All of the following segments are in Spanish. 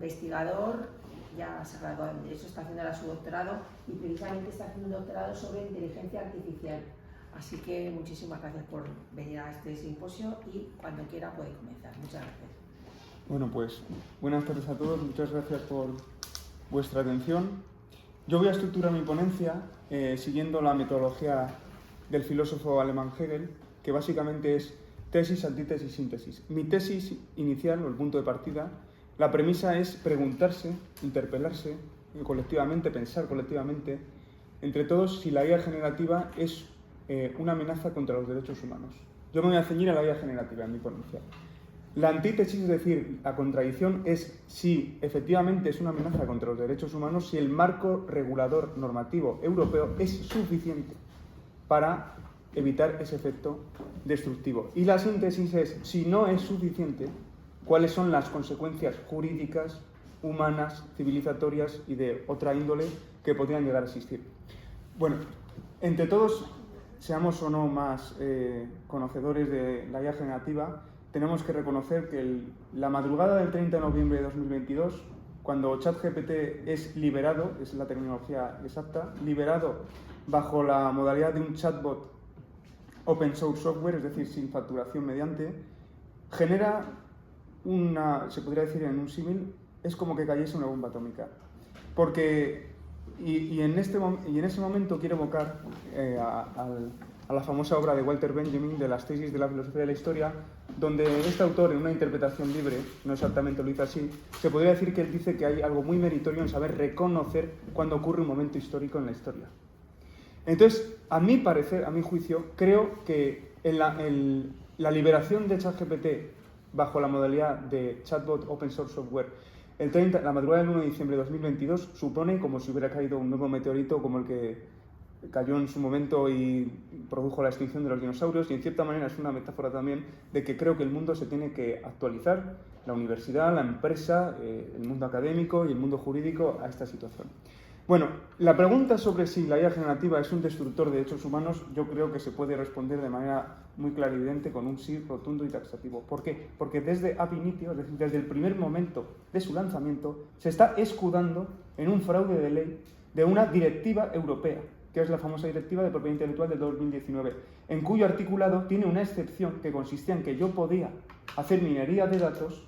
investigador, ya se ha graduado en Derecho, está haciendo ahora su doctorado y precisamente está haciendo un doctorado sobre inteligencia artificial. Así que muchísimas gracias por venir a este simposio y cuando quiera puede comenzar. Muchas gracias. Bueno, pues buenas tardes a todos, muchas gracias por vuestra atención. Yo voy a estructurar mi ponencia siguiendo la metodología del filósofo alemán Hegel, que básicamente es tesis, antítesis, síntesis. Mi tesis inicial, o el punto de partida, la premisa es preguntarse, interpelarse colectivamente, pensar colectivamente, entre todos, si la IA generativa es una amenaza contra los derechos humanos. Yo me voy a ceñir a la IA generativa en mi ponencia. La antítesis, es decir, la contradicción, es si efectivamente es una amenaza contra los derechos humanos, si el marco regulador normativo europeo es suficiente para evitar ese efecto destructivo. Y la síntesis es, si no es suficiente, cuáles son las consecuencias jurídicas, humanas, civilizatorias y de otra índole que podrían llegar a existir. Bueno, entre todos, seamos o no más conocedores de la IA generativa, tenemos que reconocer que la madrugada del 30 de noviembre de 2022, cuando ChatGPT es liberado, es la terminología exacta, liberado bajo la modalidad de un chatbot open source software, es decir, sin facturación mediante, genera se podría decir en un símil, es como que cayese una bomba atómica. Porque, en ese momento quiero evocar a la famosa obra de Walter Benjamin, de las tesis de la filosofía de la historia, donde este autor, en una interpretación libre, no exactamente lo dice así, se podría decir que él dice que hay algo muy meritorio en saber reconocer cuando ocurre un momento histórico en la historia. Entonces, a mi parecer, a mi juicio, creo que la liberación de ChatGPT bajo la modalidad de chatbot open source software la madrugada del 1 de diciembre de 2022 supone como si hubiera caído un nuevo meteorito como el que cayó en su momento y produjo la extinción de los dinosaurios, y en cierta manera es una metáfora también de que creo que el mundo se tiene que actualizar, la universidad, la empresa, el mundo académico y el mundo jurídico a esta situación. Bueno, la pregunta sobre si la IA generativa es un destructor de derechos humanos, yo creo que se puede responder de manera muy clara y evidente con un sí rotundo y taxativo. ¿Por qué? Porque desde ab initio, es decir, desde el primer momento de su lanzamiento, se está escudando en un fraude de ley de una directiva europea, que es la famosa Directiva de Propiedad Intelectual de 2019, en cuyo articulado tiene una excepción que consistía en que yo podía hacer minería de datos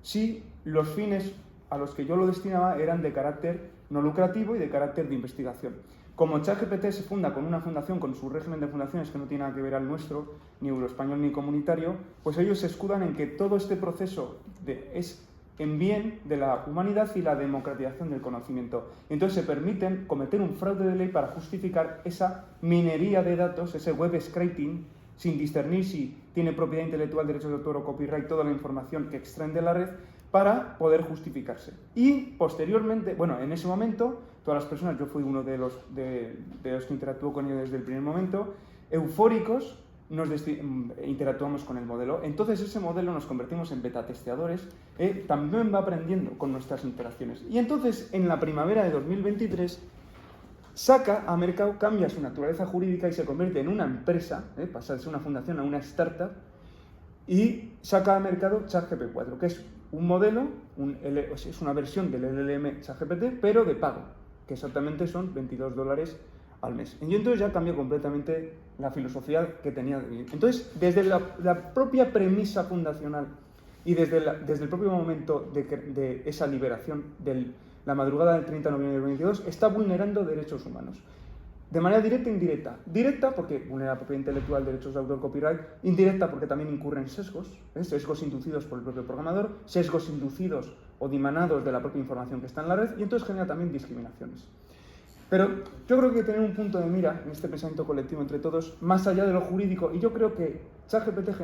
si los fines a los que yo lo destinaba eran de carácter no lucrativo y de carácter de investigación. Como ChatGPT se funda con una fundación, con su régimen de fundaciones que no tiene nada que ver al nuestro, ni euroespañol ni comunitario, pues ellos se escudan en que todo este proceso es en bien de la humanidad y la democratización del conocimiento. Entonces se permiten cometer un fraude de ley para justificar esa minería de datos, ese web scraping, sin discernir si tiene propiedad intelectual, derechos de autor o copyright, toda la información que extraen de la red, para poder justificarse. Y posteriormente, bueno, en ese momento, todas las personas, yo fui uno de los que interactuó con ellos desde el primer momento, eufóricos, interactuamos con el modelo. Entonces ese modelo nos convertimos en beta testeadores, también va aprendiendo con nuestras interacciones. Y entonces, en la primavera de 2023, saca a mercado, cambia su naturaleza jurídica y se convierte en una empresa, pasa de ser una fundación a una startup, y saca a mercado ChatGPT 4, que es un modelo, es una versión del LLM ChatGPT, pero de pago, que exactamente son $22 al mes. Y entonces ya cambia completamente la filosofía que tenía. Entonces, desde la propia premisa fundacional y desde el propio momento de esa liberación de la madrugada del 30 de noviembre de 2022, está vulnerando derechos humanos. De manera directa e indirecta. Directa porque vulnera la propiedad intelectual, derechos de autor, copyright. Indirecta porque también incurre en sesgos, sesgos inducidos por el propio programador, sesgos inducidos o dimanados de la propia información que está en la red, y entonces genera también discriminaciones. Pero yo creo que tener un punto de mira en este pensamiento colectivo entre todos, más allá de lo jurídico, y yo creo que ChatGPT va a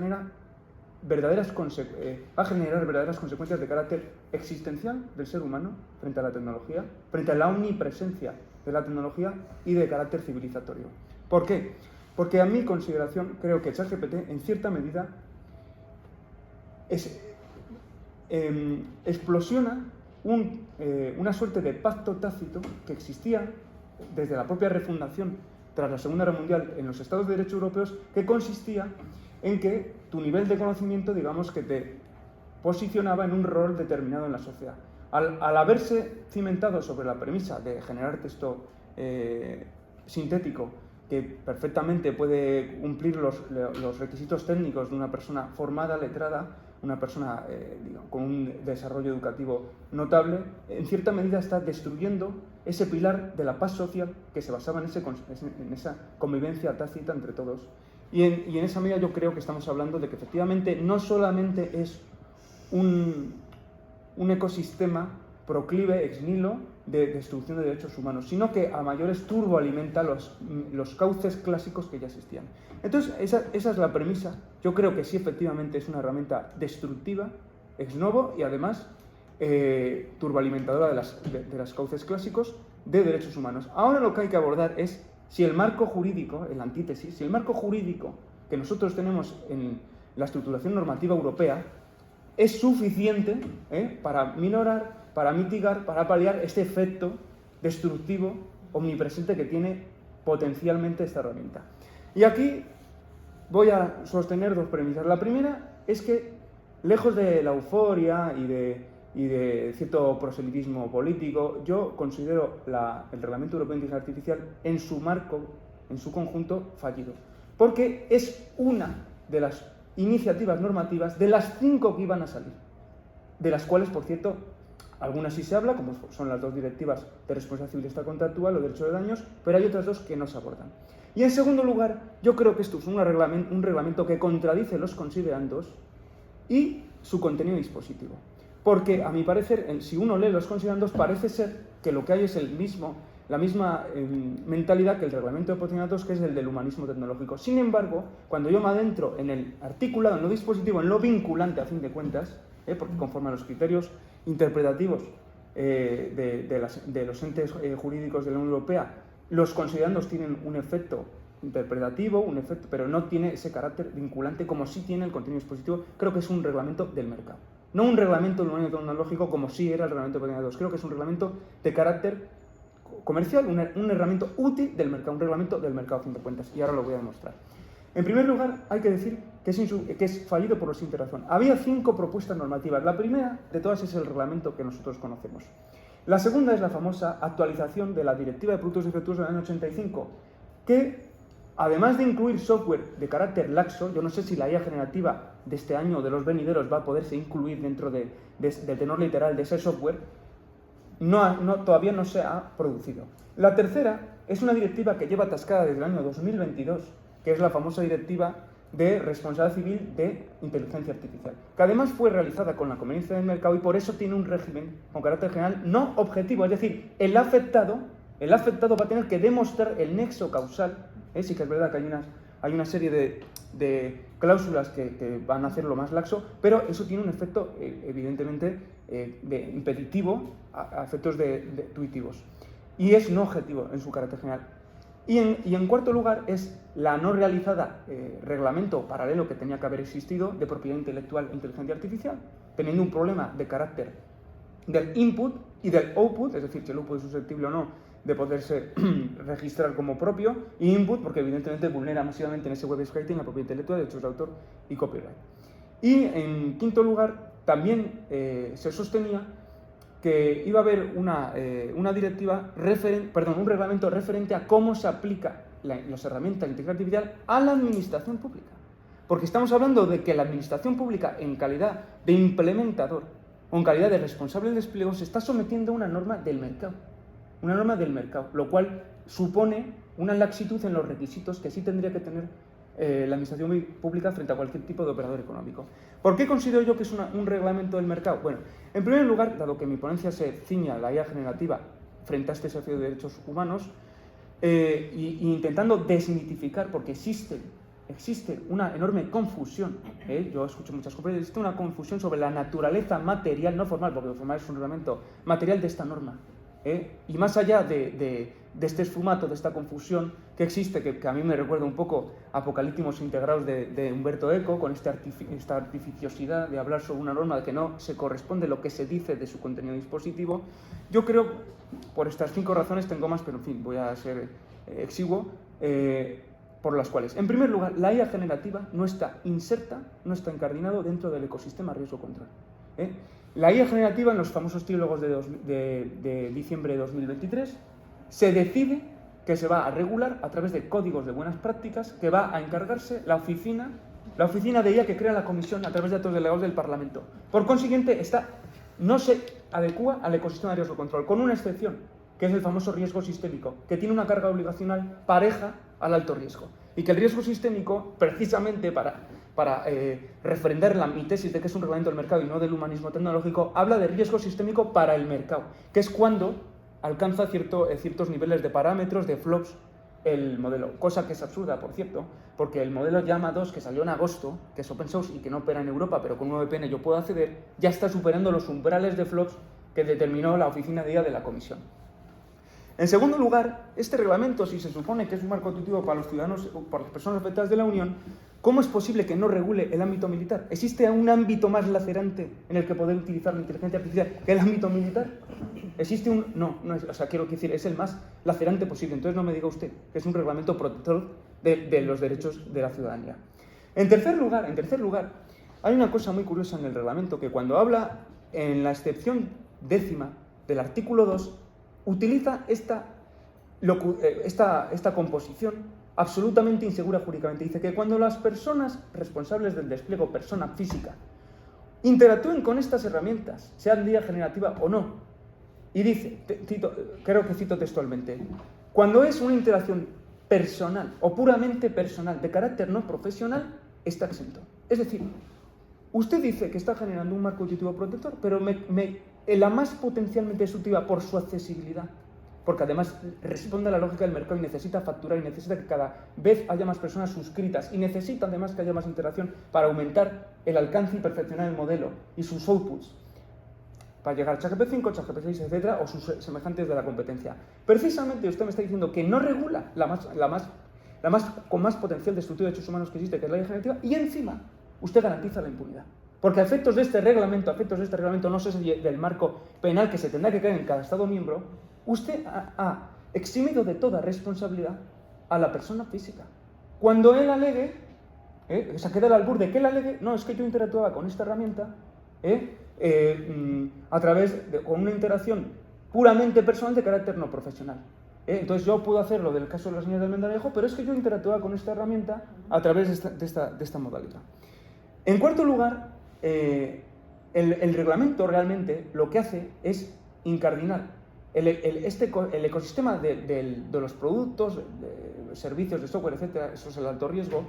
generar verdaderas consecuencias de carácter existencial del ser humano frente a la tecnología, frente a la omnipresencia de la tecnología y de carácter civilizatorio. ¿Por qué? Porque a mi consideración creo que ChatGPT en cierta medida explosiona una suerte de pacto tácito que existía desde la propia refundación tras la Segunda Guerra Mundial en los Estados de Derecho europeos, que consistía en que tu nivel de conocimiento, digamos, que te posicionaba en un rol determinado en la sociedad. Al haberse cimentado sobre la premisa de generar texto sintético que perfectamente puede cumplir los requisitos técnicos de una persona formada, letrada, una persona con un desarrollo educativo notable, en cierta medida está destruyendo ese pilar de la paz social que se basaba en esa convivencia tácita entre todos. Y en esa medida yo creo que estamos hablando de que efectivamente no solamente es un ecosistema proclive ex nihilo de destrucción de derechos humanos, sino que a mayores turboalimenta los cauces clásicos que ya existían. Entonces, esa es la premisa. Yo creo que sí, efectivamente, es una herramienta destructiva, ex novo, y además turboalimentadora de los cauces clásicos de derechos humanos. Ahora lo que hay que abordar es si el marco jurídico, en la antítesis, si el marco jurídico que nosotros tenemos en la estructuración normativa europea es suficiente para minorar, para mitigar, para paliar este efecto destructivo omnipresente que tiene potencialmente esta herramienta. Y aquí voy a sostener dos premisas. La primera es que, lejos de la euforia y de cierto proselitismo político, yo considero el Reglamento Europeo de Inteligencia Artificial en su marco, en su conjunto, fallido. Porque es una de las iniciativas normativas de las 5 que iban a salir, de las cuales, por cierto, algunas sí se habla, como son las 2 directivas de responsabilidad civil extracontractual o derecho de daños, pero hay otras 2 que no se abordan. Y en segundo lugar, yo creo que esto es un reglamento que contradice los considerandos y su contenido dispositivo. Porque, a mi parecer, si uno lee los considerandos, parece ser que lo que hay es la misma mentalidad que el reglamento de protección de datos, que es el del humanismo tecnológico. Sin embargo, cuando yo me adentro en el articulado, en lo dispositivo, en lo vinculante, a fin de cuentas, porque conforme a los criterios interpretativos de los entes jurídicos de la Unión Europea, los considerandos tienen un efecto interpretativo, pero no tiene ese carácter vinculante como sí tiene el contenido dispositivo. Creo que es un reglamento del mercado. No un reglamento del humanismo tecnológico como sí era el reglamento de protección de datos. Creo que es un reglamento de carácter comercial, un herramienta útil del mercado, un reglamento del mercado a fin de cuentas. Y ahora lo voy a demostrar. En primer lugar, hay que decir que es fallido por la siguiente razón. Había 5 propuestas normativas. La primera de todas es el reglamento que nosotros conocemos. La segunda es la famosa actualización de la Directiva de Productos Defectuosos del año 85, que, además de incluir software de carácter laxo, yo no sé si la IA generativa de este año o de los venideros va a poderse incluir dentro del tenor literal de ese software, todavía no se ha producido. La tercera es una directiva que lleva atascada desde el año 2022, que es la famosa directiva de responsabilidad civil de inteligencia artificial, que además fue realizada con la conveniencia del mercado y por eso tiene un régimen con carácter general no objetivo, es decir, el afectado va a tener que demostrar el nexo causal. Sí que es verdad que hay una serie de cláusulas que van a hacerlo más laxo, pero eso tiene un efecto evidentemente impeditivo a efectos tuitivos y es no objetivo en su carácter general. Y en cuarto lugar es la no realizada reglamento paralelo que tenía que haber existido de propiedad intelectual e inteligencia artificial, teniendo un problema de carácter del input y del output, es decir, si el output es susceptible o no de poderse registrar como propio, y input porque evidentemente vulnera masivamente en ese web scraping la propiedad intelectual, derechos de autor y copyright. Y en quinto lugar también se sostenía que iba a haber una directiva un reglamento referente a cómo se aplica las herramientas de inteligencia artificial a la administración pública. Porque estamos hablando de que la administración pública, en calidad de implementador o en calidad de responsable del despliegue, se está sometiendo a una norma del mercado. Una norma del mercado, lo cual supone una laxitud en los requisitos que sí tendría que tener la administración pública frente a cualquier tipo de operador económico. ¿Por qué considero yo que es un reglamento del mercado? Bueno, en primer lugar, dado que mi ponencia se ciña a la IA generativa frente a este desafío de derechos humanos, y intentando desmitificar, porque existe una enorme confusión, yo escucho muchas conferencias, existe una confusión sobre la naturaleza material, no formal, porque lo formal es un reglamento material de esta norma, y más allá de este esfumato, de esta confusión que existe, que a mí me recuerda un poco a Apocalípticos integrados de Humberto Eco, con esta artificiosidad de hablar sobre una norma de que no se corresponde lo que se dice de su contenido dispositivo. Yo creo, por estas 5 razones, tengo más, pero en fin, voy a ser exiguo, por las cuales, en primer lugar, la IA generativa no está inserta, no está incardinado dentro del ecosistema riesgo-control. La IA generativa, en los famosos trílogos de diciembre de 2023, se decide que se va a regular a través de códigos de buenas prácticas que va a encargarse la oficina de IA que crea la comisión a través de actos delegados del Parlamento. Por consiguiente, no se adecúa al ecosistema de riesgo control, con una excepción, que es el famoso riesgo sistémico, que tiene una carga obligacional pareja al alto riesgo. Y que el riesgo sistémico, precisamente para refrendar mi tesis de que es un reglamento del mercado y no del humanismo tecnológico, habla de riesgo sistémico para el mercado, que es cuando alcanza ciertos niveles de parámetros, de flops, el modelo. Cosa que es absurda, por cierto, porque el modelo Llama 2, que salió en agosto, que es open source y que no opera en Europa, pero con un VPN yo puedo acceder, ya está superando los umbrales de flops que determinó la oficina de IA de la Comisión. En segundo lugar, este reglamento, si se supone que es un marco tutitivo para los ciudadanos o para las personas afectadas de la Unión, ¿cómo es posible que no regule el ámbito militar? ¿Existe un ámbito más lacerante en el que poder utilizar la inteligencia artificial que el ámbito militar? ¿Existe un...? No es, o sea, quiero decir, es el más lacerante posible. Entonces no me diga usted que es un reglamento protector de los derechos de la ciudadanía. En tercer lugar, hay una cosa muy curiosa en el reglamento, que cuando habla en la excepción 10ª del artículo 2, utiliza esta composición absolutamente insegura jurídicamente. Dice que cuando las personas responsables del despliegue, persona física, interactúen con estas herramientas, sean de IA generativa o no, y dice, creo que cito textualmente, cuando es una interacción personal o puramente personal de carácter no profesional, está exento. Es decir, usted dice que está generando un marco tutitivo protector, pero la más potencialmente destructiva por su accesibilidad, porque además responde a la lógica del mercado y necesita facturar y necesita que cada vez haya más personas suscritas y necesita además que haya más interacción para aumentar el alcance y perfeccionar el modelo y sus outputs, para llegar a ChatGPT-5, ChatGPT-6, etcétera, o sus semejantes de la competencia. Precisamente usted me está diciendo que no regula con más potencial destructivo de derechos humanos que existe, que es la IA generativa, y encima usted garantiza la impunidad. Porque a efectos de este reglamento, no sé si del marco penal que se tendrá que crear en cada Estado miembro, usted ha eximido de toda responsabilidad a la persona física. Cuando él alegue, se queda al albur de que él alegue, no, es que yo interactuaba con esta herramienta a través de con una interacción puramente personal de carácter no profesional. Entonces yo puedo hacerlo del caso de la señora del Mendalejo, pero es que yo interactuaba con esta herramienta a través de esta modalidad. En cuarto lugar, el reglamento realmente lo que hace es incardinar el ecosistema de los productos, de servicios de software, etcétera, eso es el alto riesgo,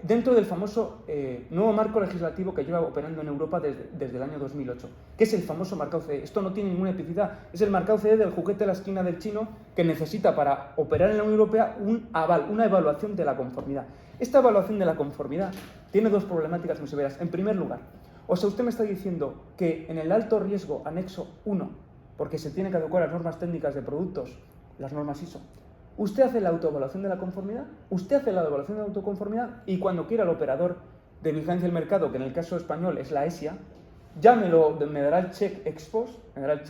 dentro del famoso nuevo marco legislativo que lleva operando en Europa desde el año 2008, que es el famoso marcado CE. Esto no tiene ninguna epicidad, es el marcado CE del juguete de la esquina del chino que necesita para operar en la Unión Europea un aval, una evaluación de la conformidad. Esta evaluación de la conformidad tiene dos problemáticas muy severas. En primer lugar, o sea, usted me está diciendo que en el alto riesgo anexo 1, porque se tiene que adecuar a las normas técnicas de productos, las normas ISO, usted hace la autoevaluación de la conformidad, usted hace la evaluación de la autoconformidad y cuando quiera el operador de vigilancia del mercado, que en el caso español es la ESIA, ya me dará el check ex post, me dará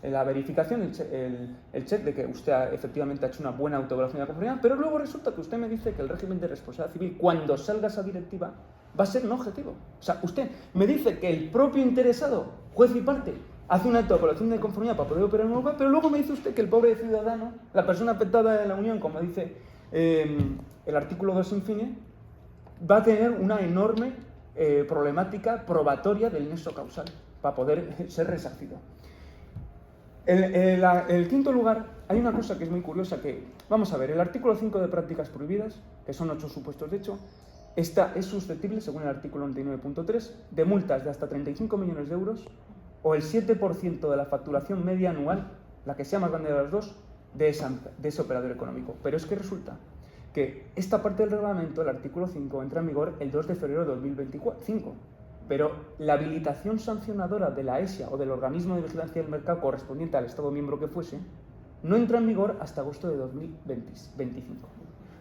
la verificación, el check de que usted efectivamente ha hecho una buena autoevaluación de la conformidad, pero luego resulta que usted me dice que el régimen de responsabilidad civil, cuando salga esa directiva, va a ser no objetivo. O sea, usted me dice que el propio interesado, juez y parte, hace una autoevaluación de conformidad para poder operar en Europa, pero luego me dice usted que el pobre ciudadano, la persona afectada de la Unión, como dice el artículo 2 infine, va a tener una enorme problemática probatoria del nexo causal para poder ser resarcido. En el quinto lugar, hay una cosa que es muy curiosa que, vamos a ver, el artículo 5 de prácticas prohibidas, que son 8 supuestos de hecho, es susceptible, según el artículo 99.3, de multas de hasta 35 millones de euros o el 7% de la facturación media anual, la que sea más grande de las dos, de ese operador económico. Pero es que resulta que esta parte del reglamento, el artículo 5, entra en vigor el 2 de febrero de 2025, pero la habilitación sancionadora de la ESIA o del organismo de vigilancia del mercado correspondiente al Estado miembro que fuese, no entra en vigor hasta agosto de 2025.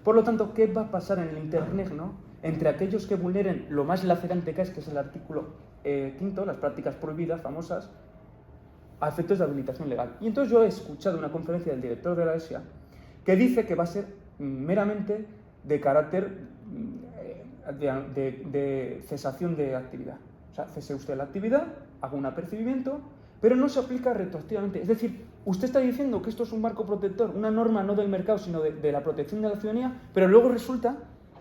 Por lo tanto, ¿qué va a pasar en el interregno entre aquellos que vulneren lo más lacerante que es el artículo 5, las prácticas prohibidas famosas, a efectos de habilitación legal? Y entonces yo he escuchado una conferencia del director de la ESIA que dice que va a ser meramente de carácter de cesación de actividad. O sea, cese usted la actividad hago un apercibimiento, pero no se aplica retroactivamente. Es decir, usted está diciendo que esto es un marco protector, una norma no del mercado, sino de la protección de la ciudadanía, pero luego resulta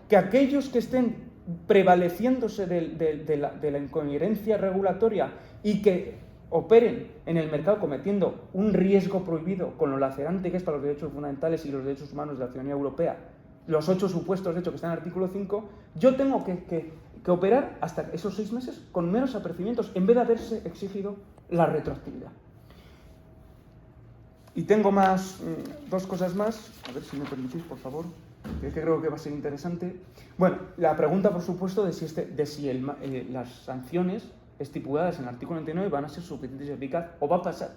que aquellos que estén prevaleciéndose de la incoherencia regulatoria y que operen en el mercado cometiendo un riesgo prohibido con lo lacerante que es para los derechos fundamentales y los derechos humanos de la ciudadanía europea, los 8 supuestos de hecho que están en el artículo 5, yo tengo que operar hasta esos 6 meses con meros apercibimientos, en vez de haberse exigido la retroactividad. Y tengo dos cosas más, a ver si me permitís, por favor, que creo que va a ser interesante. Bueno, la pregunta, por supuesto, de si las sanciones estipuladas en el artículo 99 van a ser suficientes y eficaces, o va a pasar